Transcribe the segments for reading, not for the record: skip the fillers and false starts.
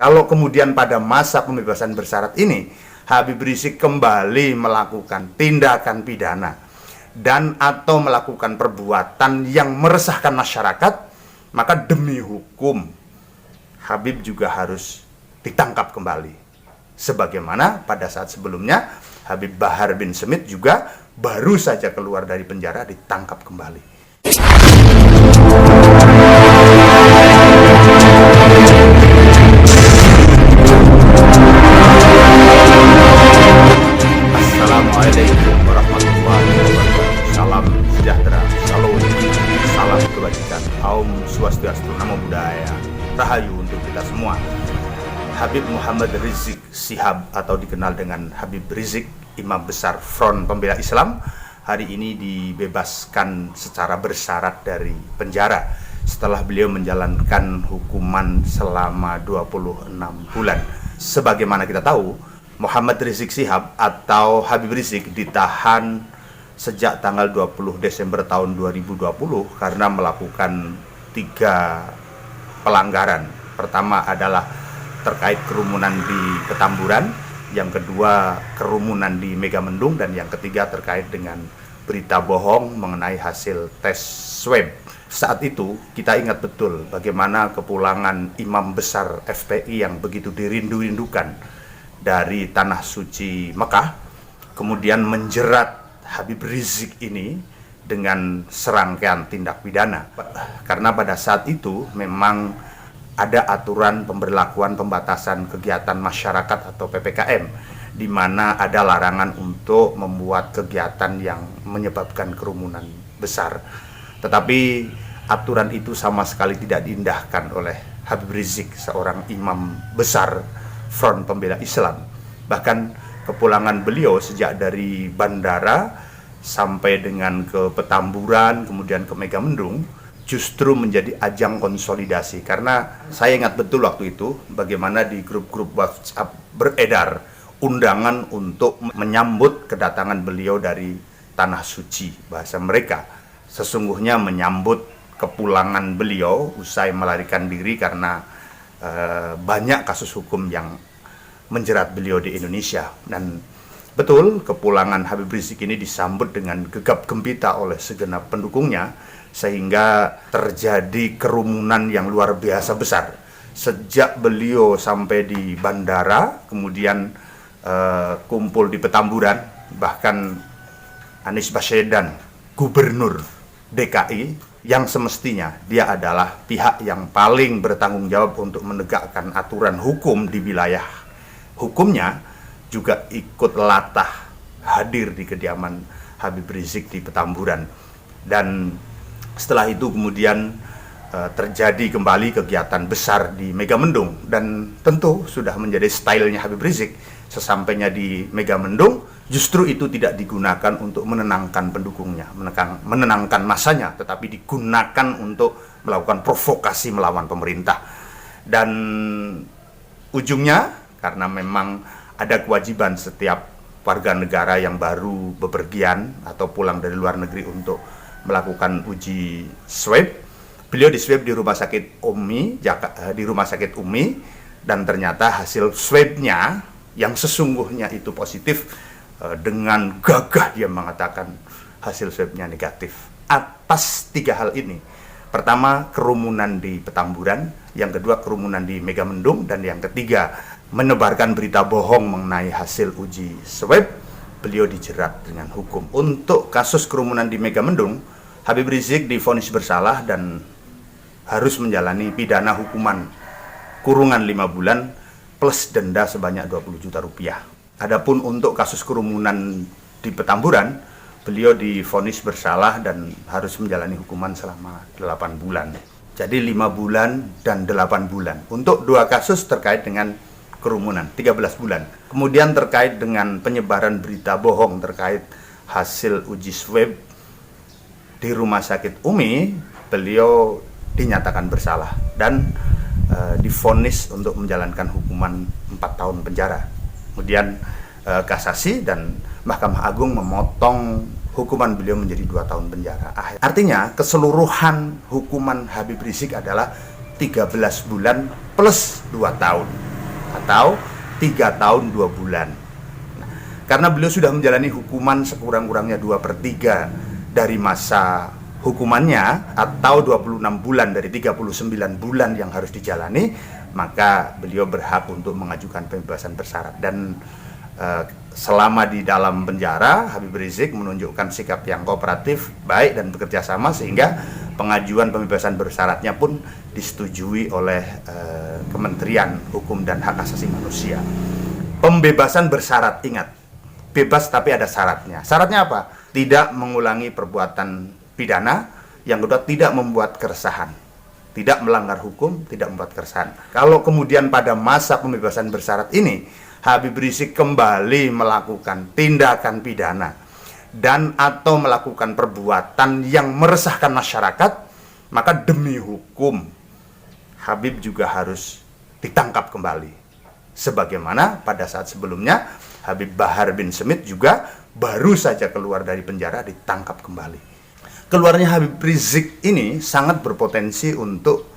Kalau kemudian pada masa pembebasan bersyarat ini Habib Rizik kembali melakukan tindakan pidana dan atau melakukan perbuatan yang meresahkan masyarakat, maka demi hukum Habib juga harus ditangkap kembali. Sebagaimana pada saat sebelumnya Habib Bahar bin Smith juga baru saja keluar dari penjara ditangkap kembali. Assalamualaikum warahmatullahi wabarakatuh. Salam sejahtera, salam kebajikan, Om Swastiastu, Namo Buddhaya, Rahayu untuk kita semua. Habib Muhammad Rizik Syihab atau dikenal dengan Habib Rizik, Imam Besar Front Pembela Islam, hari ini dibebaskan secara bersyarat dari penjara setelah beliau menjalankan hukuman selama 26 bulan. Sebagaimana kita tahu, Muhammad Rizik Syihab atau Habib Rizik ditahan sejak tanggal 20 Desember tahun 2020 karena melakukan 3 pelanggaran. Pertama adalah terkait kerumunan di Petamburan, yang kedua kerumunan di Megamendung, dan yang ketiga terkait dengan berita bohong mengenai hasil tes swab. Saat itu kita ingat betul bagaimana kepulangan imam besar FPI yang begitu dirindu-rindukan dari tanah suci Mekah kemudian menjerat Habib Rizik ini dengan serangkaian tindak pidana. Karena pada saat itu memang ada aturan pemberlakuan pembatasan kegiatan masyarakat atau PPKM, di mana ada larangan untuk membuat kegiatan yang menyebabkan kerumunan besar. Tetapi aturan itu sama sekali tidak diindahkan oleh Habib Rizik, seorang imam besar Front Pembela Islam. Bahkan kepulangan beliau sejak dari bandara sampai dengan ke Petamburan, kemudian ke Megamendung, justru menjadi ajang konsolidasi. Karena saya ingat betul waktu itu bagaimana di grup-grup WhatsApp beredar undangan untuk menyambut kedatangan beliau dari Tanah Suci. Bahasa mereka sesungguhnya menyambut kepulangan beliau usai melarikan diri karena banyak kasus hukum yang menjerat beliau di Indonesia. Dan betul, kepulangan Habib Rizik ini disambut dengan gegap gempita oleh segenap pendukungnya, sehingga terjadi kerumunan yang luar biasa besar. Sejak beliau sampai di bandara, kemudian kumpul di Petamburan, bahkan Anies Baswedan, Gubernur DKI, yang semestinya dia adalah pihak yang paling bertanggung jawab untuk menegakkan aturan hukum di wilayah hukumnya, juga ikut latah hadir di kediaman Habib Rizik di Petamburan. Dan setelah itu kemudian terjadi kembali kegiatan besar di Megamendung, dan tentu sudah menjadi stylenya Habib Rizik. Sesampainya di Megamendung, justru itu tidak digunakan untuk menenangkan pendukungnya, menenangkan masanya, tetapi digunakan untuk melakukan provokasi melawan pemerintah. Dan ujungnya, karena memang ada kewajiban setiap warga negara yang baru bepergian atau pulang dari luar negeri untuk melakukan uji swab, beliau diswab di rumah sakit Umi, dan ternyata hasil swabnya yang sesungguhnya itu positif. Dengan gagah dia mengatakan hasil swabnya negatif. Atas 3 hal ini, pertama kerumunan di Petamburan, yang kedua kerumunan di Megamendung, dan yang ketiga menebarkan berita bohong mengenai hasil uji swab, beliau dijerat dengan hukum. Untuk kasus kerumunan di Megamendung, Habib Rizik divonis bersalah dan harus menjalani pidana hukuman kurungan 5 bulan plus denda sebanyak 20 juta rupiah. Adapun untuk kasus kerumunan di Petamburan, beliau divonis bersalah dan harus menjalani hukuman selama 8 bulan. Jadi 5 bulan dan 8 bulan. Untuk 2 kasus terkait dengan kerumunan, 13 bulan. Kemudian terkait dengan penyebaran berita bohong terkait hasil uji swab di Rumah Sakit Umi, beliau dinyatakan bersalah dan divonis untuk menjalankan hukuman 4 tahun penjara. Kemudian kasasi dan Mahkamah Agung memotong hukuman beliau menjadi 2 tahun penjara. Artinya keseluruhan hukuman Habib Rizik adalah 13 bulan plus 2 tahun. atau 3 tahun 2 bulan. Nah, karena beliau sudah menjalani hukuman sekurang-kurangnya 2/3 dari masa hukumannya atau 26 bulan dari 39 bulan yang harus dijalani, maka beliau berhak untuk mengajukan pembebasan bersyarat. Dan selama di dalam penjara, Habib Rizik menunjukkan sikap yang kooperatif, baik dan bekerja sama, sehingga pengajuan pembebasan bersyaratnya pun disetujui oleh Kementerian Hukum dan Hak Asasi Manusia. Pembebasan bersyarat, ingat, bebas tapi ada syaratnya. Syaratnya apa? Tidak mengulangi perbuatan pidana. Yang kedua, tidak membuat keresahan, tidak melanggar hukum, tidak membuat keresahan. Kalau kemudian pada masa pembebasan bersyarat ini Habib Rizik kembali melakukan tindakan pidana dan atau melakukan perbuatan yang meresahkan masyarakat, maka demi hukum Habib juga harus ditangkap kembali. Sebagaimana pada saat sebelumnya Habib Bahar bin Smith juga baru saja keluar dari penjara ditangkap kembali. Keluarnya Habib Rizik ini sangat berpotensi untuk,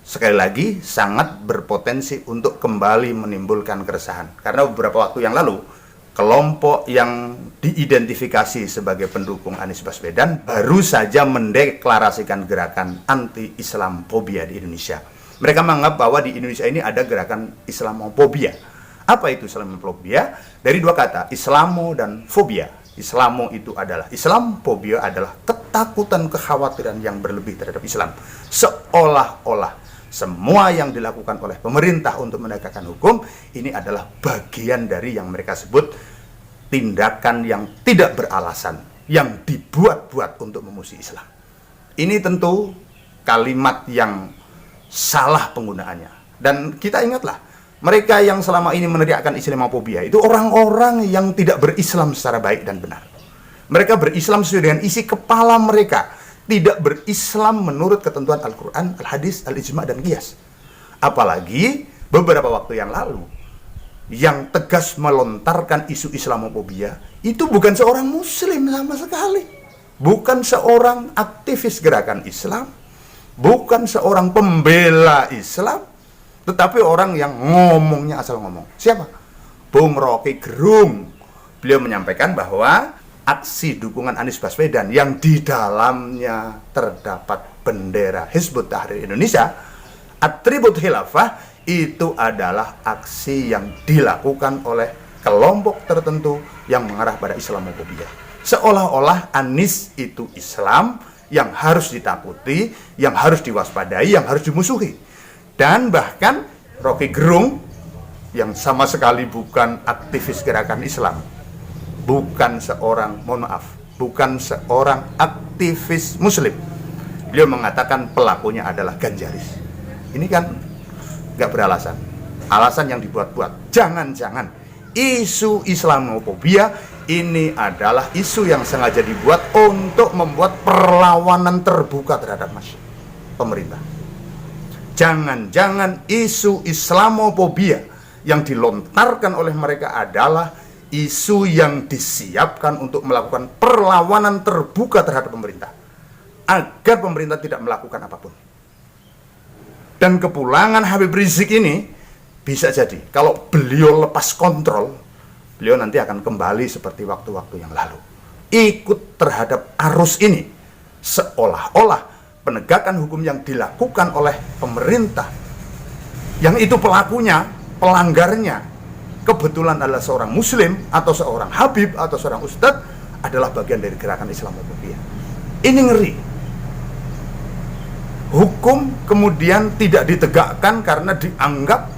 sekali lagi, sangat berpotensi untuk kembali menimbulkan keresahan. Karena beberapa waktu yang lalu, kelompok yang diidentifikasi sebagai pendukung Anies Baswedan baru saja mendeklarasikan gerakan anti-Islamofobia di Indonesia. Mereka menganggap bahwa di Indonesia ini ada gerakan Islamofobia. Apa itu Islamofobia? Dari dua kata, Islamo dan fobia. Islamo itu adalah Islam, fobia adalah ketakutan, kekhawatiran yang berlebih terhadap Islam. Seolah-olah semua yang dilakukan oleh pemerintah untuk menegakkan hukum ini adalah bagian dari yang mereka sebut tindakan yang tidak beralasan, yang dibuat-buat untuk memusuhi Islam. Ini tentu kalimat yang salah penggunaannya. Dan kita ingatlah, mereka yang selama ini meneriakkan Islamofobia itu orang-orang yang tidak berislam secara baik dan benar. Mereka berislam sesuai dengan isi kepala mereka, tidak berislam menurut ketentuan Al-Quran, Al-Hadis, Al-Ijma' dan Qiyas. Apalagi beberapa waktu yang lalu, yang tegas melontarkan isu Islamofobia itu bukan seorang muslim sama sekali. Bukan seorang aktivis gerakan Islam, bukan seorang pembela Islam, tetapi orang yang ngomongnya asal ngomong. Siapa? Bung Rocky Gerung. Beliau menyampaikan bahwa aksi dukungan Anies Baswedan yang di dalamnya terdapat bendera Hizbut Tahrir Indonesia, atribut khilafah, itu adalah aksi yang dilakukan oleh kelompok tertentu yang mengarah pada Islamofobia. Seolah-olah Anies itu Islam yang harus ditakuti, yang harus diwaspadai, yang harus dimusuhi. Dan bahkan Rocky Gerung yang sama sekali bukan aktivis gerakan Islam, bukan seorang, mohon maaf, bukan seorang aktivis muslim, beliau mengatakan pelakunya adalah Ganjaris. Ini kan nggak beralasan, alasan yang dibuat-buat. Jangan-jangan isu Islamofobia ini adalah isu yang sengaja dibuat untuk membuat perlawanan terbuka terhadap pemerintah. Jangan-jangan isu Islamofobia yang dilontarkan oleh mereka adalah isu yang disiapkan untuk melakukan perlawanan terbuka terhadap pemerintah, agar pemerintah tidak melakukan apapun. Dan kepulangan Habib Rizik ini bisa jadi, kalau beliau lepas kontrol, beliau nanti akan kembali seperti waktu-waktu yang lalu, ikut terhadap arus ini, seolah-olah penegakan hukum yang dilakukan oleh pemerintah, yang itu pelakunya, pelanggarnya, kebetulan adalah seorang muslim, atau seorang habib, atau seorang ustadz, adalah bagian dari gerakan Islamofobia. Ini ngeri. Hukum kemudian tidak ditegakkan karena dianggap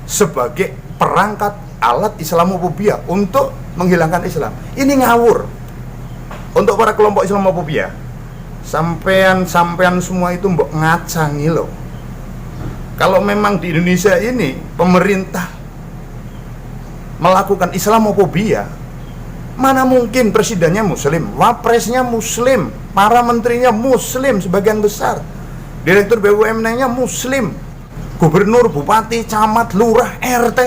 sebagai perangkat alat Islamofobia untuk menghilangkan Islam. Ini ngawur. Untuk para kelompok Islamofobia, sampean semua itu mbok ngacangi loh. Kalau memang di Indonesia ini pemerintah melakukan Islamofobia, mana mungkin presidennya muslim, wapresnya muslim, para menterinya muslim sebagian besar, direktur BUMN-nya muslim, gubernur, bupati, camat, lurah, RT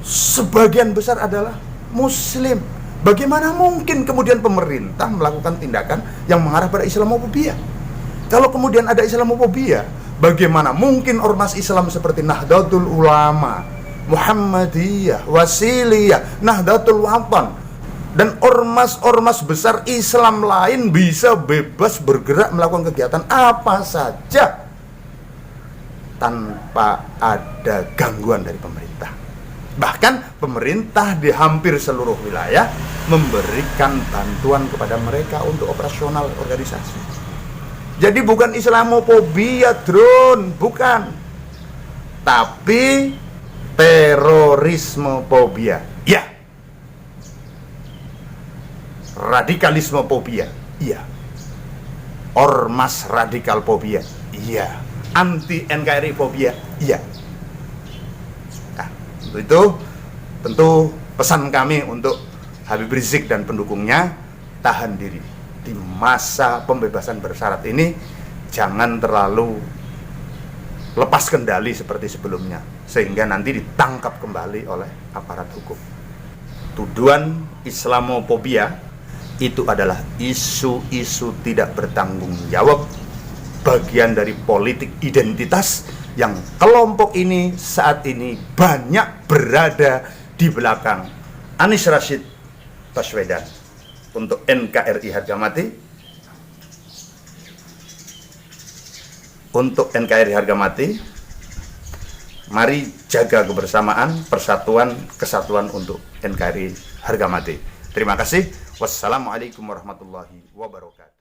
sebagian besar adalah muslim. Bagaimana mungkin kemudian pemerintah melakukan tindakan yang mengarah pada Islamofobia? Kalau kemudian ada Islamofobia, Bagaimana mungkin ormas Islam seperti Nahdlatul Ulama, Muhammadiyah, Wasiliyah, Nahdlatul Wathon, dan ormas-ormas besar Islam lain bisa bebas bergerak melakukan kegiatan apa saja tanpa ada gangguan dari pemerintah. Bahkan pemerintah di hampir seluruh wilayah memberikan bantuan kepada mereka untuk operasional organisasi. Jadi bukan Islamofobia, drone, bukan. Tapi terorismofobia. Ya. Radikalismofobia. Iya. Ormas radikal fobia. Iya. Anti NKRI fobia. Iya. Nah, untuk itu tentu pesan kami untuk Habib Rizik dan pendukungnya, tahan diri. Di masa pembebasan bersyarat ini jangan terlalu lepas kendali seperti sebelumnya, sehingga nanti ditangkap kembali oleh aparat hukum. Tuduhan Islamofobia itu adalah isu-isu tidak bertanggung jawab, bagian dari politik identitas yang kelompok ini saat ini banyak berada di belakang Anies Rashid Baswedan. Untuk NKRI harga mati, untuk NKRI harga mati, mari jaga kebersamaan, persatuan, kesatuan untuk NKRI harga mati. Terima kasih. Wassalamualaikum warahmatullahi wabarakatuh.